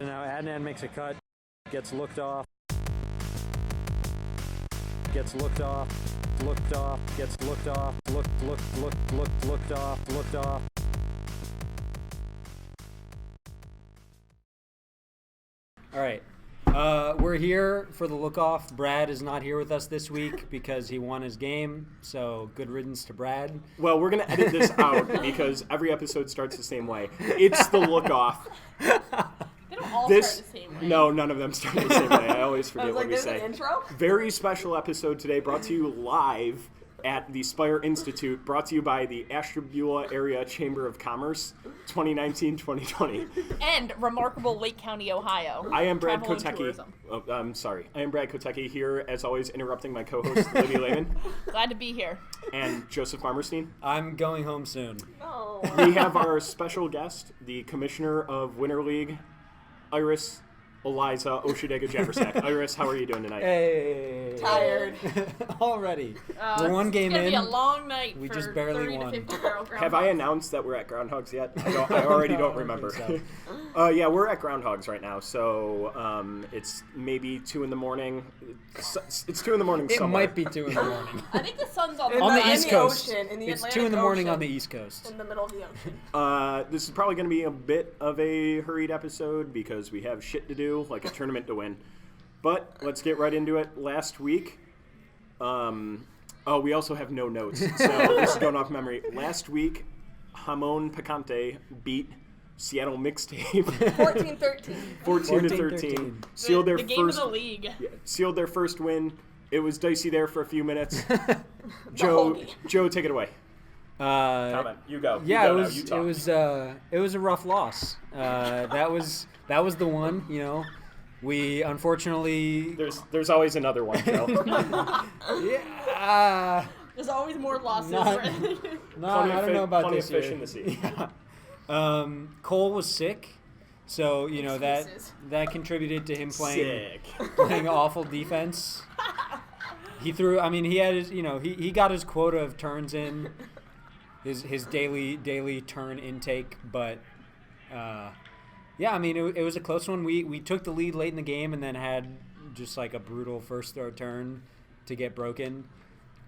Now Adnan makes a cut, gets looked off, gets looked off, looked off, gets looked off, looked off. All right. We're here for the Lookoff. Brad is not here with us this week because he won his game, so good riddance to Brad. Well, we're going to edit this out because every episode starts the same way. It's the Lookoff. They don't all start the same way. No, none of them start the same way. I always forget what we say. An intro? Very special episode today, brought to you live at the Spire Institute, brought to you by the Ashtabula Area Chamber of Commerce, 2019-2020. And remarkable Lake County, Ohio. I am Brad Travel and Kotecki. tourism. Oh, I'm sorry. I am Brad Kotecki here, as always, interrupting my co-host, Libby Lehman, Glad to be here. and Joseph Marmerstein. I'm going home soon. Oh. We have our special guest, the Commissioner of Winter League, Iris Eliza Oshidega Javersak. Iris, how are you doing tonight? Hey. Tired. Already. We're one game It's in. gonna be a long night We for just barely 30 won. to 50 barrel groundhogs. Have I announced that we're at Groundhogs yet? I already don't remember. think so. Yeah, we're at Groundhogs right now, so it's maybe 2 in the morning. It's 2 in the morning It somewhere. might be 2 in the morning. I think the sun's on On the rise. East Coast. ocean, in the It's 2 in Atlantic the morning Ocean. on the East Coast. In the middle of the ocean. This is probably going to be a bit of a hurried episode because we have shit to do, like a tournament to win. But let's get right into it. Last week, we also have no notes, so this is going off memory. Last week, Hamon Picante beat Seattle Mixtape 14-13. 14-13. Sealed their the game first of the league. sealed their first win. It was dicey there for a few minutes. Joe, take it away. Comment. You go. Yeah, you go it now. was You talk. it was a rough loss. That was the one. You know, we unfortunately. There's always another one, Joe. Yeah. There's always more losses. Not- right? No, I don't know about plenty this of fish year. in the sea. Yeah. Cole was sick, so you know Excuses. that contributed to him Sick. playing awful defense. He threw. I mean, he had his. You know, he got his quota of turns in, his daily turn intake. But yeah, I mean, it was a close one. We took the lead late in the game and then had just like a brutal first throw turn to get broken.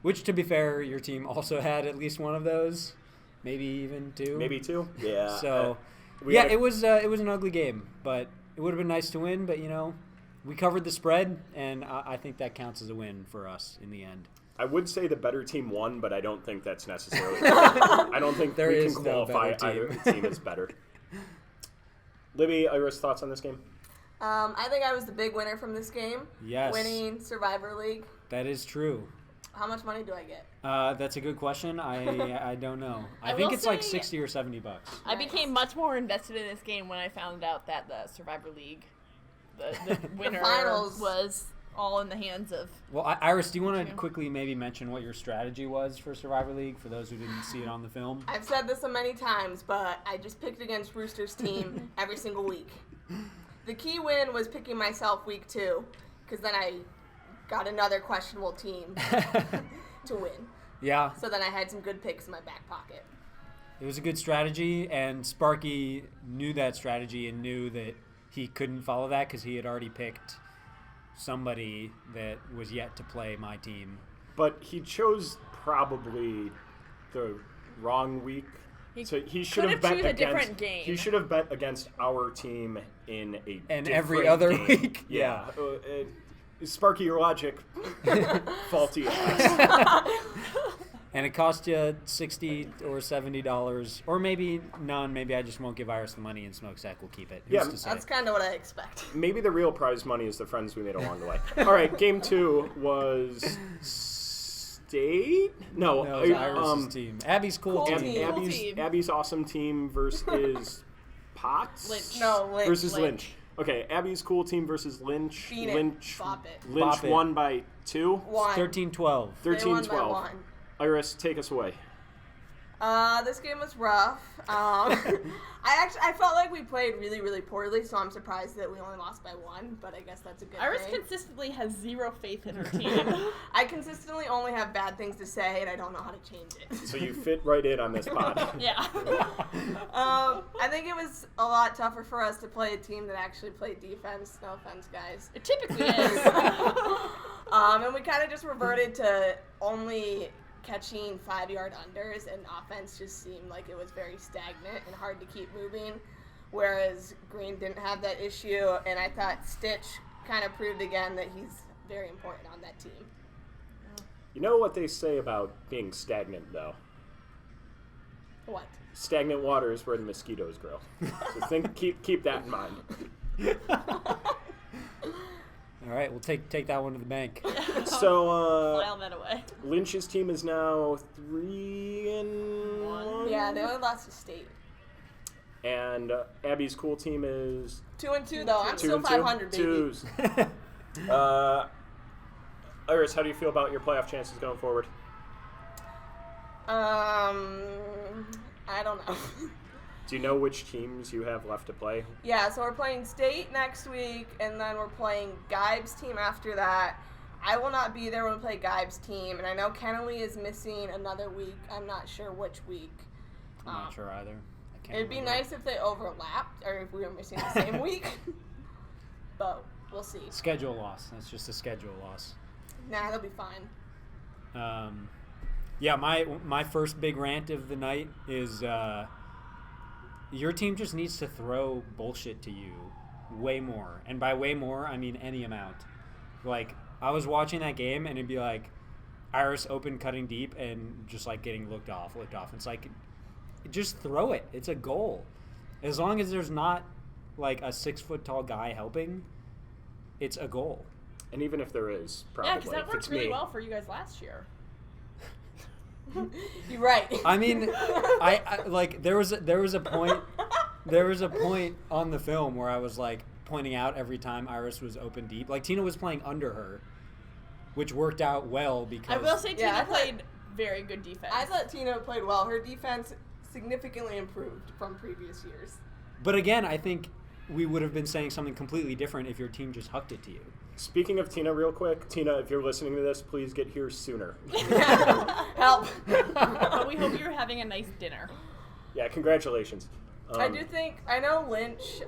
Which, to be fair, your team also had at least one of those, maybe even two. Maybe 2. Yeah. So, we had a- it was an ugly game, but it would have been nice to win. But you know, we covered the spread, and I think that counts as a win for us in the end. I would say the better team won, but I don't think that's necessarily. I don't think There we is can no qualify better either team as better. Libby, Iris, thoughts on this game? I think I was the big winner from this game. Yes. Winning Survivor League. That is true. How much money do I get? That's a good question. I don't know. I I think will it's like say- $60 or $70. I became much more invested in this game when I found out that the Survivor League, the winner finals. was all in the hands of. Well, Iris, do you want to quickly maybe mention what your strategy was for Survivor League for those who didn't see it on the film? I've said this so many times, but I just picked against Rooster's team every single week. The key win was picking myself week 2, because then I got another questionable team to win. Yeah. So then I had some good picks in my back pocket. It was a good strategy, and Sparky knew that strategy and knew that he couldn't follow that because he had already picked somebody that was yet to play my team. But he chose probably the wrong week. So he should have could've bet choose a against. different game. He should have bet against our team in a And different every other game. week. Yeah. Sparky, your logic faulty. At best. And it cost you $60 or $70, or maybe none. Maybe I just won't give Iris the money and Smokestack will keep it. Who's Yeah, to say? That's kind of what I expect. Maybe the real prize money is the friends we made along the way. All right, game 2 was State. No, No, it was Iris's team. Abby's cool Cool team. team. Abby's awesome team versus Potts. Lynch. No, Lynch. Versus Lynch. Okay, Abby's cool team versus Lynch. Beat it. Lynch. Bop it. Lynch Bop it. won by 2. One. 13-12. They won by 13-12. one. Iris, take us away. This game was rough. I felt like we played really, really poorly, so I'm surprised that we only lost by 1, but I guess that's a good Iris thing. consistently has zero faith in her team. I consistently only have bad things to say, and I don't know how to change it. So you fit right in on this pod. Yeah. I think it was a lot tougher for us to play a team that actually played defense. No offense, guys. It typically is. And we kind of just reverted to only catching 5-yard unders, and offense just seemed like it was very stagnant and hard to keep moving, whereas Green didn't have that issue, and I thought Stitch kind of proved again that he's very important on that team. You know what they say about being stagnant, though? What? Stagnant water is where the mosquitoes grow. So keep that in mind. All right, we'll take that one to the bank. So, File that away. Lynch's team is now 3-1. Yeah, they only lost to State. And Abby's cool team is 2-2 though. I'm 2-2. still 500, baby. Twos. Iris, how do you feel about your playoff chances going forward? I don't know. Do you know which teams you have left to play? Yeah, so we're playing State next week, and then we're playing Geib's team after that. I will not be there when we play Geib's team, and I know Kennelly is missing another week. I'm not sure which week. I'm not sure either. I can't It'd be remember. nice if they overlapped, or if we were missing the same week. But we'll see. Schedule loss. That's just a schedule loss. Nah, they'll be fine. Yeah, my first big rant of the night is your team just needs to throw bullshit to you way more. And by way more, I mean any amount. Like, I was watching that game, and it'd be like Iris open cutting deep and just, like, getting looked off. It's like, just throw it. It's a goal. As long as there's not, like, a 6-foot-tall guy helping, it's a goal. And even if there is, probably. Yeah, because that if worked it's really me. well for you guys last year. You're right. I mean, I like there was a point on the film where I was like pointing out every time Iris was open deep. Like Tina was playing under her, which worked out well because I will say Tina Yeah, I thought- played very good defense. I thought Tina played well. Her defense significantly improved from previous years. But again, I think we would have been saying something completely different if your team just hucked it to you. Speaking of Tina, real quick, Tina, if you're listening to this, please get here sooner. Help. But we hope you're having a nice dinner. Yeah, congratulations. I do think, I know Lynch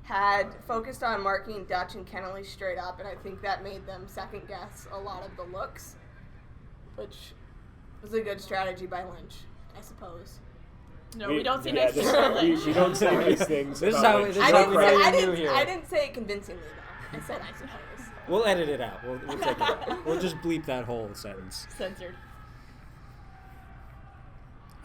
had focused on marking Dutch and Kennelly straight up, and I think that made them second guess a lot of the looks, which was a good strategy by Lynch, I suppose. No, we don't say yeah, nice things about we Lynch. don't say nice things. This is about how- Lynch. this is how we do here. I didn't say it convincingly, though. I said I suppose. We'll edit it out. We'll take it out. We'll just bleep that whole sentence. Censored.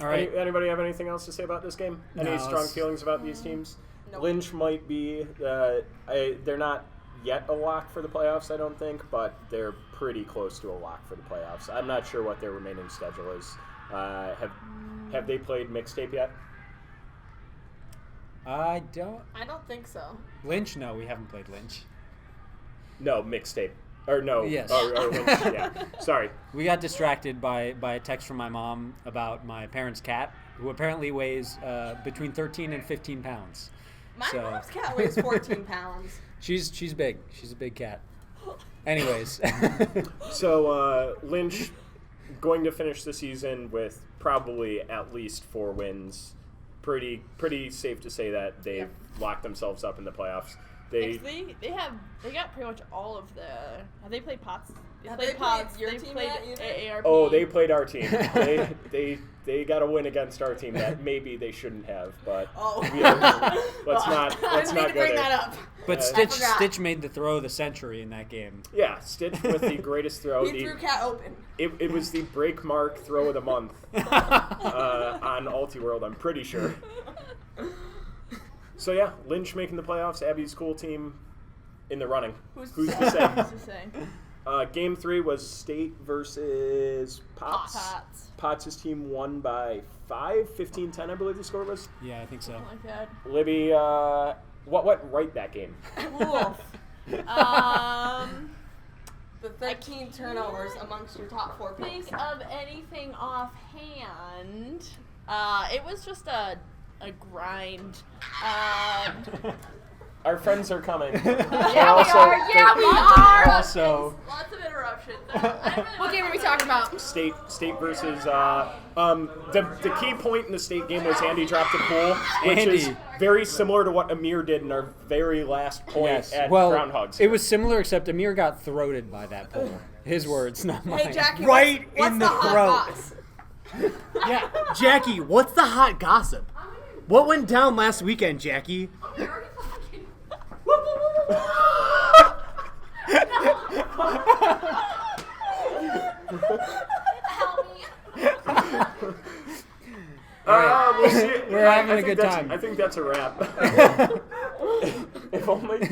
All right. Anybody have anything else to say about this game? Any No, strong it's- feelings about these teams? Nope. Lynch might be. They're not yet a lock for the playoffs, I don't think, but they're pretty close to a lock for the playoffs. I'm not sure what their remaining schedule is. Have they played mixtape yet? I don't. I don't think so. Lynch? No, we haven't played Lynch. No, mixtape. Or no. Yes. Or Lynch, yeah. Sorry. We got distracted by a text from my mom about my parents' cat, who apparently weighs between 13 and 15 pounds. My So- mom's cat weighs 14 pounds. She's big. She's a big cat. Anyways. So Lynch going to finish the season with probably at least 4 wins. Pretty safe to say that they've locked themselves up in the playoffs. They They got pretty much all of the. Have they played Pots? Have they played your They've team played yet, either? AARP. Oh, they played our team. They got a win against our team that maybe they shouldn't have, but Oh. let's I not didn't mean go to bring there. that up. But I Stitch forgot. made the throw of the century in that game. Yeah, Stitch with the greatest throw. He threw cat open. It was the break mark throw of the month on Ultiworld, I'm pretty sure. So yeah, Lynch making the playoffs. Abby's cool team in the running. Who's to to say? What's to say? Game 3 was State versus Pots. Pots. Pots' team won by 5, 15-10, I believe the score was. Yeah, I think so. Something like that. Libby, what went right that game? Wolf. The 13 turnovers amongst your top 4 picks. Think of anything offhand. It was just a grind. Our friends are coming. Yeah, we are. Yeah, we are. Also, Lots of interruptions. What game are we talking about? State versus the key point in the state game was Andy dropped a pool, which is Andy. very similar to what Amir did in our very last point at well, Groundhogs. it was similar, except Amir got throated by that pole. His words, not mine. Hey, Jackie, Right what's in the the hot throat. goss? Yeah, Jackie, what's the hot gossip? What went down last weekend, Jackie? We'll see. We're having I a think good that's- time. I think that's a wrap. if only we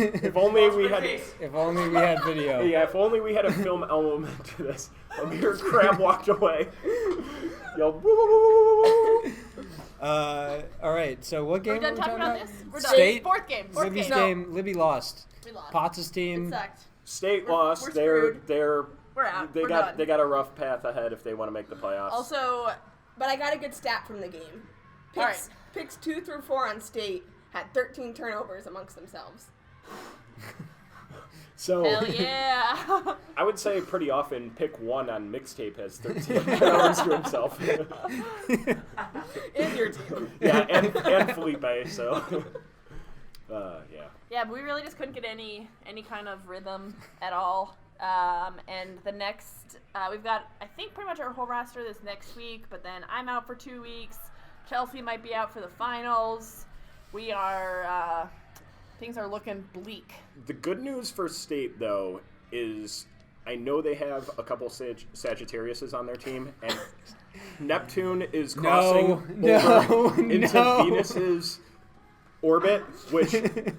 had. If only we had video. Yeah, if only we had a film element to this. Amir Crab walked away. Yelled, woo, woo, woo, woo, woo. All right. So what game We're done are we talking talking about about? this? We're done. State. Fourth game. Libby's game. Libby lost. We lost. Potts' team. It sucked. State lost. we're They're screwed. We're out. they We're got done. they got a rough path ahead if they want to make the playoffs. Also, But I got a good stat from the game. All right. Picks 2 through 4 on state had 13 turnovers amongst themselves. So hell yeah. I would say pretty often pick 1 on mixtape has 13 turnovers to himself. In your team. Yeah, and Felipe. So yeah. Yeah, but we really just couldn't get any kind of rhythm at all. And the next, we've got, I think, pretty much our whole roster this next week, but then I'm out for 2 weeks. Chelsea might be out for the finals. We are, things are looking bleak. The good news for State, though, is I know they have a couple Sagittariuses on their team, and Neptune is crossing over into Venus's orbit, which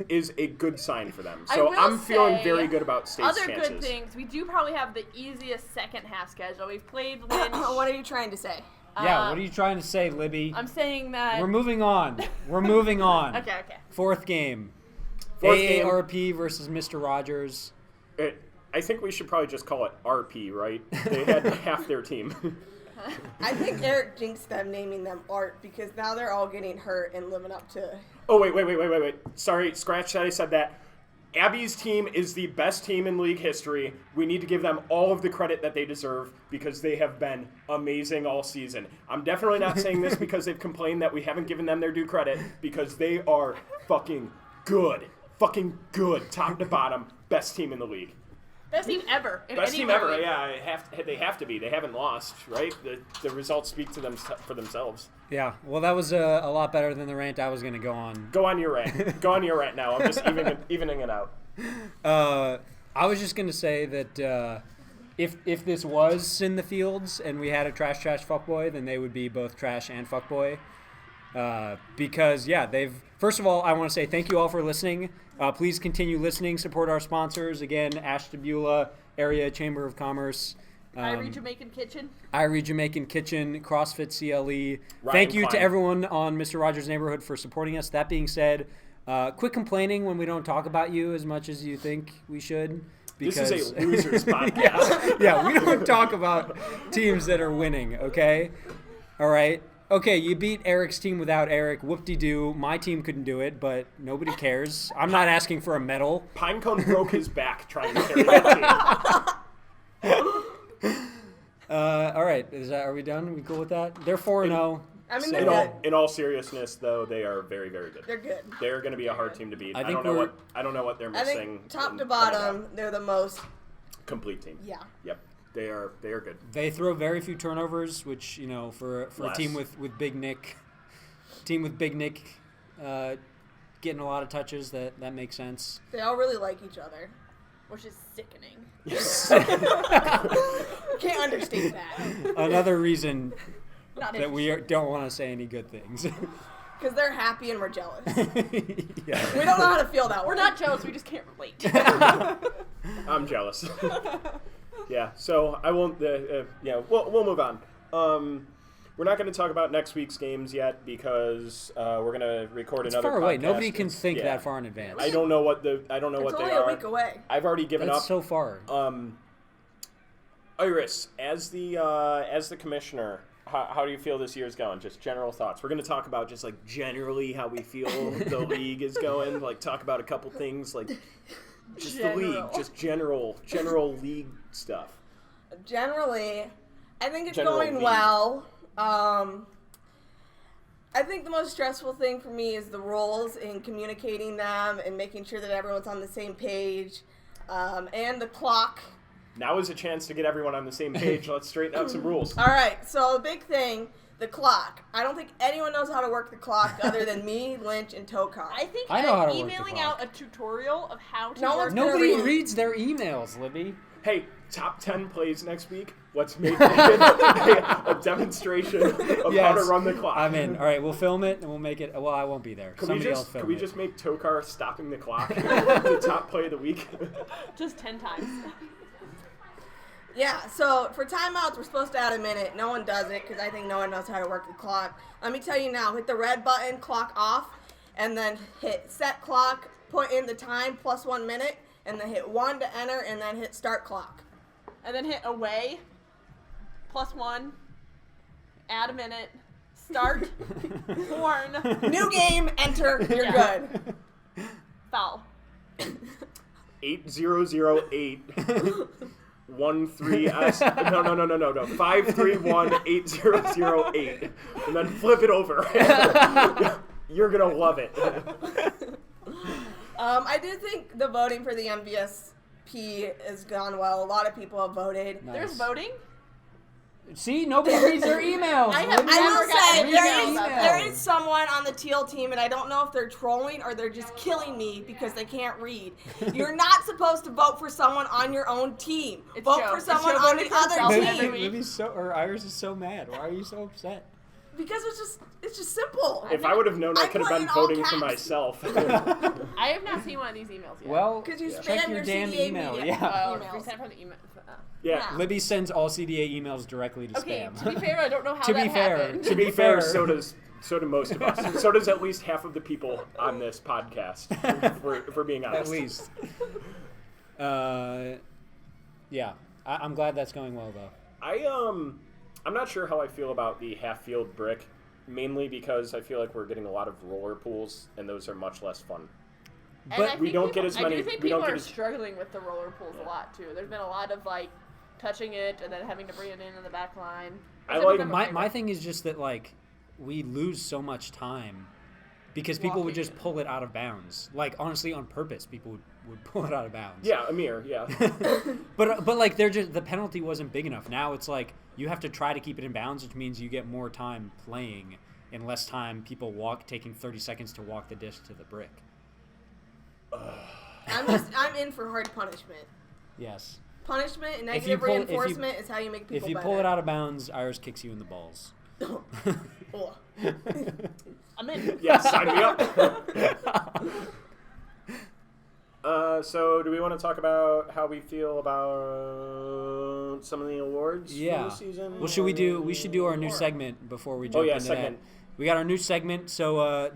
is a good sign for them. So I'm feeling very good about State's other chances. good things, we do probably have the easiest second half schedule. We've played Lynch. What are you trying to say? Yeah. What are you trying to say, Libby? I'm saying that. We're moving on. We're moving on. Okay. Fourth game. Fourth game. AARP versus Mr. Rogers. I think we should probably just call it RP, right? They had half their team. I think Eric jinxed them naming them Art because now they're all getting hurt and living up to... Oh, wait. Sorry, scratch that I said that. Abby's team is the best team in league history. We need to give them all of the credit that they deserve because they have been amazing all season. I'm definitely not saying this because they've complained that we haven't given them their due credit because they are fucking good. Fucking good, top to bottom, best team in the league. Best team ever. Best team ever, yeah. They have to be. They haven't lost, right? The results speak to them for themselves. Yeah, well, that was a lot better than the rant I was going to go on. Go on your rant. Go on your rant now. I'm just evening it out. I was just going to say that if this was in the fields and we had a trash fuckboy, then they would be both trash and fuckboy. Because, yeah, first of all, I want to say thank you all for listening. Please continue listening. Support our sponsors. Again, Ashtabula Area Chamber of Commerce. Irie Jamaican Kitchen. Irie Jamaican Kitchen, CrossFit CLE. Ryan Thank you to Klein. everyone on Mr. Rogers' Neighborhood for supporting us. That being said, quit complaining when we don't talk about you as much as you think we should. Because, This is a losers podcast. yeah, we don't talk about teams that are winning, okay? All right? Okay, you beat Eric's team without Eric. Whoop-de-doo. My team couldn't do it, but nobody cares. I'm not asking for a medal. Pinecone broke his back trying to carry that team. All right, are we done? We cool with that? They're 4-0. I mean, So- they're good. In all seriousness, though, they are very, very good. They're good. They're going to be a hard team to beat. I I think don't know what they're I missing. think top in to coming bottom, up. they're the most... Complete team. Yeah. Yep. They are good. They throw very few turnovers, which, for a Less. team with Big Nick, getting a lot of touches, that makes sense. They all really like each other. Which is sickening. Can't understate that. Another reason Not that we don't want to say any good things. Because they're happy and we're jealous. Yeah. We don't know how to feel that way. We're not jealous, we just can't relate. I'm jealous. Yeah. So I won't. We'll move on. We're not going to talk about next week's games yet because we're going to record It's another. far away. podcast. Nobody can It's- think yeah. that far in advance. I don't know what It's they only are. a week away. I've already given That's up. so far. Iris, as the commissioner, how do you feel this year's going? Just general thoughts. We're going to talk about just like generally how we feel the league is going. Like talk about a couple things like just the league, just general league stuff. Generally, I think it's General going league. well. I think the most stressful thing for me is the rules and communicating them and making sure that everyone's on the same page, and the clock. Now is a chance to get everyone on the same page. Let's straighten out some rules. All right, so the big thing, the clock. I don't think anyone knows how to work the clock other than me, Lynch, and Tokar. I think I know how to work the emailing clock. out a tutorial of how to No work one's the gonna Nobody read. reads their emails, Libby. Hey, top 10 plays next week. Let's make a demonstration of how to run the clock. I'm in. All right, we'll film it and we'll make it. Well, I won't be there. Can Somebody else film we it. just make Tokar stopping the clock the top play of the week? just 10 times. Yeah, so for timeouts, we're supposed to add a minute. No one does it because I think no one knows how to work the clock. Let me tell you now, hit the red button, clock off, and then hit set clock, put in the time plus 1 minute, and then hit 1 to enter, and then hit start clock. And then hit away, +1, add a minute, start, horn, New game, enter, you're Yeah. good. foul. 8008 13S. No. 5318008. And then flip it over. You're gonna love it. I do think the voting for the MVSP has gone well. A lot of people have voted. Nice. There's voting? See, nobody reads their emails. I have Libby. I never will gotten say an there email is, about there that. is someone on the teal team, and I don't know if they're trolling or they're just killing me because they can't read. You're not supposed to vote for someone on your own team. It's Vote Joe. for It's someone Joe on voting the for himself other every team. week. Libby's Iris is so mad. Why are you so upset? Because it's just simple. If I would have known, I I could have put been in all voting for caps. myself. I have not seen one of these emails yet. Well, Because you check spam your your damn CDA email. media. Yeah. Oh, emails. we sent from the email. Yeah. Libby sends all CDA emails directly to Okay, spam. to be fair, I don't know how To be that fair, happened. To be fair, so do most of us. So does at least half of the people on this podcast. If we're being honest. At least. Yeah. I'm glad that's going well, though. I'm not sure how I feel about the half-field brick, mainly because I feel like we're getting a lot of roller pools, and those are much less fun. And But I we think don't people- get as I many- do think we don't people get are as- struggling with the roller pools a lot too. There's been a lot of like touching it and then having to bring it in the back line. I It's like- become a My favorite. thing is just that, like, we lose so much time because people would Walking just it. pull it out of bounds. Like, honestly, on purpose, people would pull it out of bounds. Yeah, Amir, yeah. But like, they're just, the penalty wasn't big enough. Now it's like you have to try to keep it in bounds, which means you get more time playing and less time people taking 30 seconds to walk the disc to the brick. I'm in for hard punishment. Yes. Punishment and If you negative pull- if you- reinforcement is how you make people If you better. pull it out of bounds, Iris kicks you in the balls. Oh. I'm in. Yeah, sign me up. So do we want to talk about how we feel about some of the awards for Yeah. the season? Well, we should do our new segment before we jump into segment. that. We got our new segment. So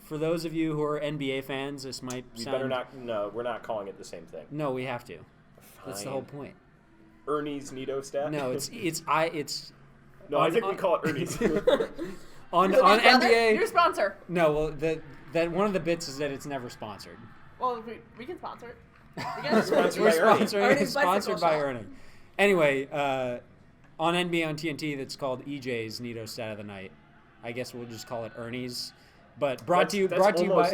for those of you who are NBA fans, this might We sound. better not. No, we're not calling it the same thing. No, we have to. That's the Fine. whole point. Ernie's Nito stat. No, it's No, I think we call it Ernie's. on Brother, NBA. New sponsor. No, well, that one of the bits is that it's never sponsored. Well, we can sponsor it. We can Sponsored We're by Ernie. sponsoring, Ernie's sponsored Bicycle by Shop. Ernie. Anyway, on NBA on TNT, that's called EJ's Nito Stat of the Night. I guess we'll just call it Ernie's. But brought to you by.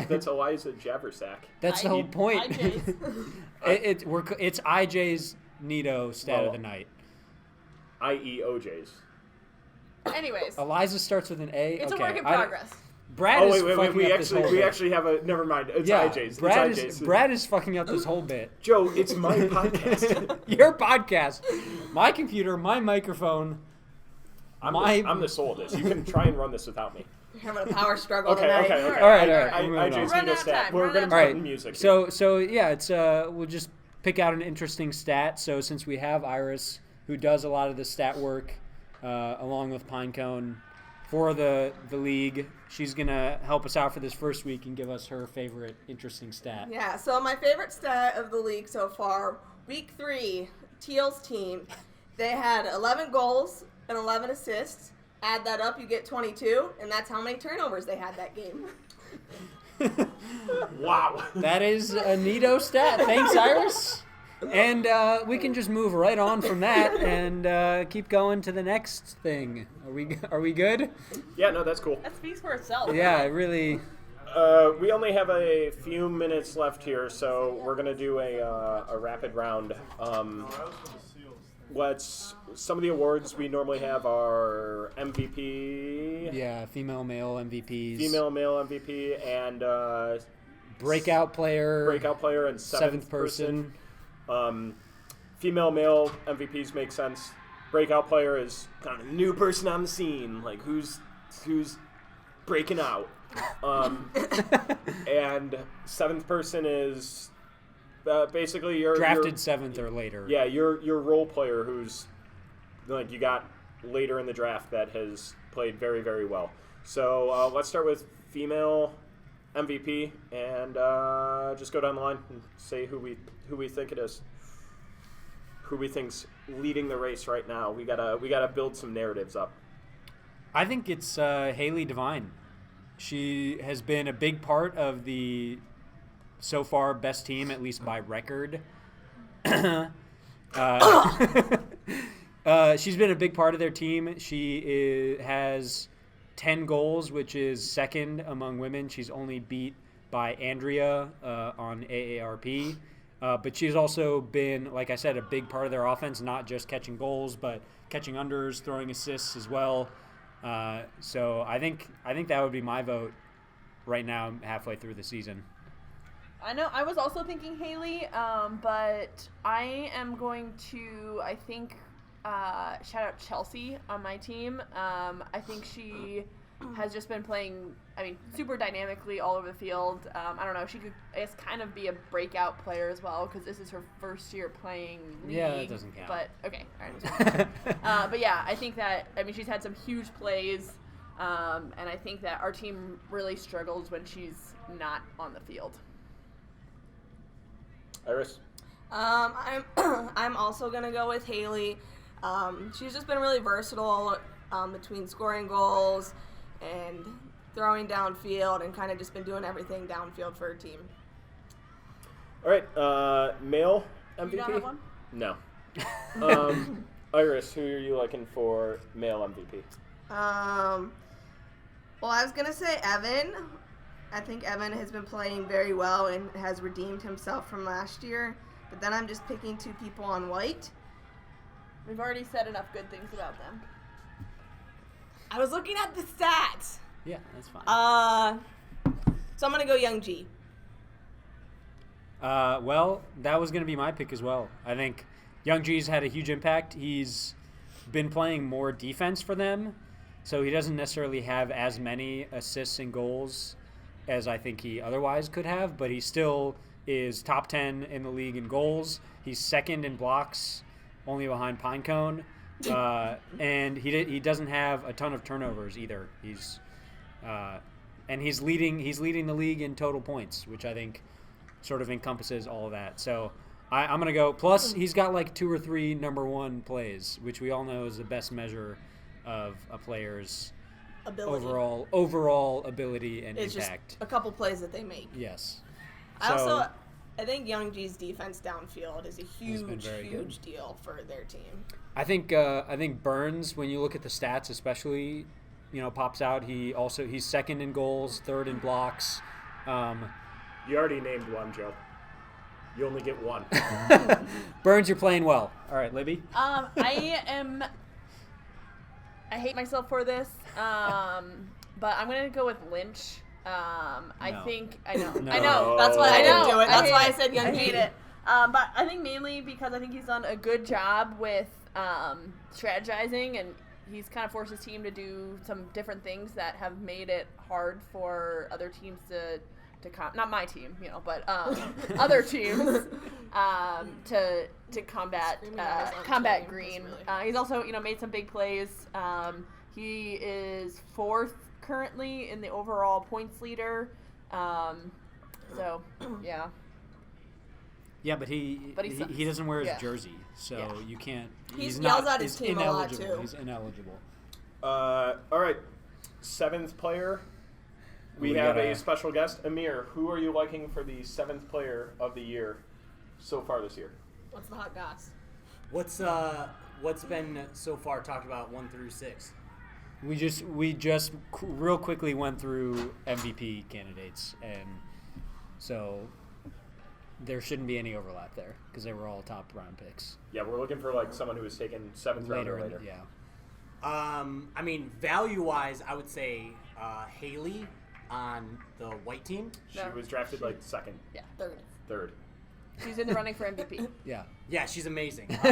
That's Eliza Javersak. That's the whole point. IJ's. It's IJ's Nito Stat Well, of the Night. I.e. OJ's. Anyways, Eliza starts with an A. it's okay. a work in I- progress. Brad Oh is wait, fucking we up this whole actually bit. have a. Never mind. It's Yeah, IJ's. Brad it's IJ's. Brad is fucking up this whole bit. Joe, it's my podcast. Your podcast, my computer, my microphone. I'm the soul of this. You can try and run this without me. You're having a power struggle Okay. tonight. All right. I we're moving just on. Run need a out of stat. time, We're run gonna out put of All right. in music. So yeah, it's we'll just pick out an interesting stat. So since we have Iris, who does a lot of the stat work, along with Pinecone, for the league, she's gonna help us out for this first week and give us her favorite interesting stat. Yeah, so my favorite stat of the league so far, week 3, Teal's team They had 11 goals and 11 assists. Add that up, you get 22, and that's how many turnovers they had that game. Wow. That is a neato stat. Thanks, Iris. And we can just move right on from that and keep going to the next thing. Are we good? Yeah, no, that's cool. That speaks for itself. Yeah, it really. We only have a few minutes left here, so we're gonna do a rapid round. Some of the awards we normally have are MVP. Yeah, female, male MVPs. Female, male MVP, and breakout player. And seventh person. Female, male MVPs make sense. Breakout player is kind of a new person on the scene, like who's breaking out. And seventh person is basically your drafted seventh or later. Yeah, your role player who's like you got later in the draft that has played very, very well. So let's start with female MVP and just go down the line and say who we think it is. Who we think's leading the race right now. We gotta build some narratives up. I think it's Haley Devine. She has been a big part of the so far best team, at least by record. She's been a big part of their team. She has 10 goals, which is second among women. She's only beat by Andrea on AARP. But she's also been, like I said, a big part of their offense, not just catching goals, but catching unders, throwing assists as well. So I think that would be my vote right now, halfway through the season. I know. I was also thinking Haley, but I am going to, I think, shout out Chelsea on my team. I think she has just been playing, super dynamically all over the field. I don't know. She could, I guess, kind of be a breakout player as well because this is her first year playing league. Yeah, that doesn't count. But, okay. All right. But, yeah, I think that, she's had some huge plays, and I think that our team really struggles when she's not on the field. Iris? I'm also going to go with Haley. She's just been really versatile between scoring goals and throwing downfield and kind of just been doing everything downfield for her team. All right, male MVP? You don't have one? No. Iris, who are you looking for male MVP? Well, I was going to say Evan. I think Evan has been playing very well and has redeemed himself from last year. But then I'm just picking two people on white. We've already said enough good things about them. I was looking at the stats. Yeah, that's fine. So I'm going to go Young G. Well, that was going to be my pick as well. I think Young G's had a huge impact. He's been playing more defense for them, so he doesn't necessarily have as many assists and goals as I think he otherwise could have, but he still is top 10 in the league in goals. He's second in blocks, only behind Pinecone. And he doesn't have a ton of turnovers either. He's leading the league in total points, which I think sort of encompasses all of that. So I'm gonna go. Plus, he's got like 2 or 3 number one plays, which we all know is the best measure of a player's Ability. overall ability and It's impact. just a couple plays that they make. Yes. I think Young G's defense downfield is a huge deal for their team. I think Burns, when you look at the stats especially, pops out. He's second in goals, third in blocks. You already named one, Joe. You only get one. Burns, you're playing well. All right, Libby. I hate myself for this, but I'm gonna go with Lynch. I know. That's why I didn't do it. That's why I said Young G. I hate it. But I think mainly because I think he's done a good job with strategizing, and he's kind of forced his team to do some different things that have made it hard for other teams to not my team, but other teams to combat Green. Really he's also made some big plays. He is 4th currently in the overall points leader. So yeah. Yeah, but he sucks. he doesn't wear his Yeah. jersey, so Yeah. you can't. He He's yells not, at his he's team a lot, ineligible. too. He's ineligible. All right, 7th player. We We have gotta- a special guest, Amir. Who are you liking for the 7th player of the year so far this year? What's the hot goss? What's been so far talked about 1 through 6? We just real quickly went through MVP candidates, and so there shouldn't be any overlap there because they were all top round picks. Yeah, we're looking for like someone who was taken 7th round or later. Yeah. I mean, value-wise, I would say Haley on the white team. She No. was drafted like 2nd, Yeah. 3rd. She's in the running for MVP. Yeah. Yeah, she's amazing. All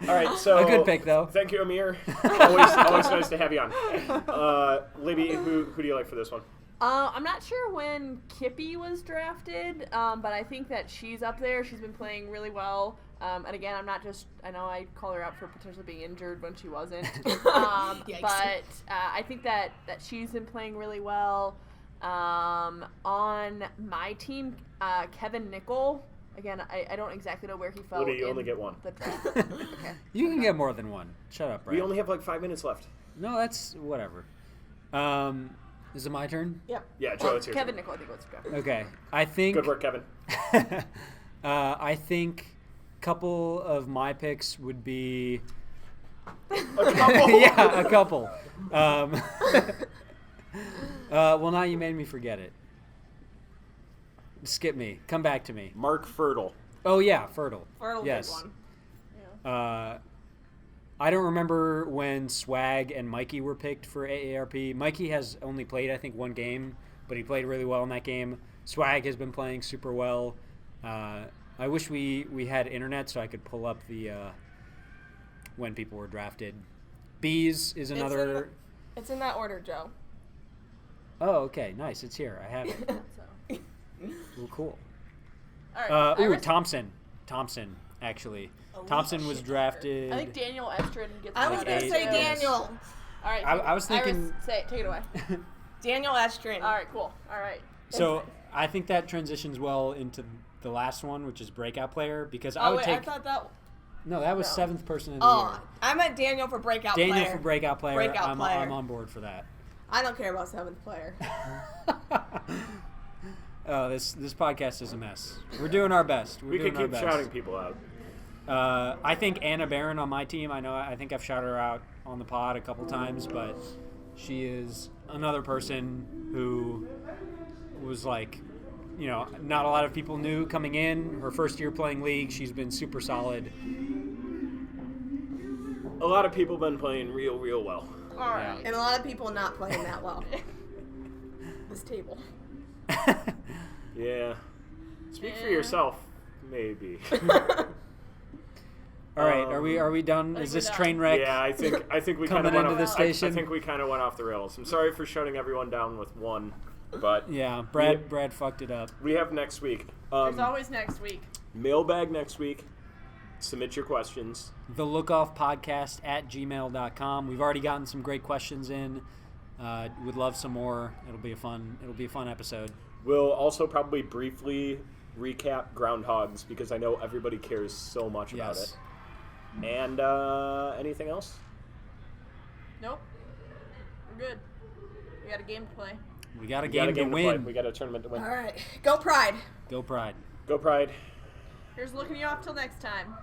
right, so A good pick, though. Thank you, Amir. always nice to have you on. Libby, who do you like for this one? I'm not sure when Kippy was drafted, but I think that she's up there. She's been playing really well. And again, I know I call her out for potentially being injured when she wasn't. Yikes. But I think that she's been playing really well. On my team, Kevin Nickel. Again, I don't exactly know where he fell. Libby, you in only get one. The draft. Okay. You can get more than one. Shut up, Brad. We only have like 5 minutes left. No, that's whatever. Is it my turn? Yep. Yeah, Joe, it's your Kevin turn. Nickel, I think was drafted. Okay. I think. Good work, Kevin. I think a couple of my picks would be. A couple. Yeah, a couple. Well, now you made me forget it. Skip me. Come back to me. Mark Fertile. Oh yeah, Fertile. Fertile, Yes. big one. I don't remember when Swag and Mikey were picked for AARP. Mikey has only played, I think, one game, but he played really well in that game. Swag has been playing super well. I wish we had internet so I could pull up the when people were drafted. Bees is another. It's in that order, Joe. Oh, okay, nice. It's here. I have it. So. Well, cool. All right. Iris, Thompson, actually. Thompson was drafted. I think Daniel Estrin gets. I was Like going to eight. say Yes. Daniel. All right. I was thinking- Iris, say it. Take it away. Daniel Estrin. All right. Cool. All right. So I think that transitions well into the last one, which is breakout player, because I Oh, would wait, take. I thought that... No, that was No. 7th person of the Oh, year. I meant Daniel for breakout Daniel player. for breakout player. Breakout player. I'm on board for that. I don't care about 7th player. Oh, this podcast is a mess. We're doing our best. We could keep shouting people out. I think Anna Barron on my team. I think I've shouted her out on the pod a couple times, but she is another person who was like, not a lot of people knew coming in. Her first year playing League, she's been super solid. A lot of people been playing real well. All right. And a lot of people not playing that well. This table. Yeah. Speak for yourself, maybe. All right, are we done? I think Is this we're train wreck? Yeah, I think we kind Coming of went into off the station? I think we kind of went off the rails. I'm sorry for shutting everyone down with one, but Yeah, Brad fucked it up. we have next week. There's always next week. Mailbag next week. Submit your questions. The Lookoff Podcast at gmail.com. We've already gotten some great questions in. Would love some more. It'll be a fun episode. We'll also probably briefly recap Groundhogs because I know everybody cares so much about Yes. it. And anything else? Nope. We're good. We got a game to play. We got a We got game, a game to to play. win. We got a tournament to win. All right. Go Pride. Go Pride. Go Pride. Here's looking you off till next time.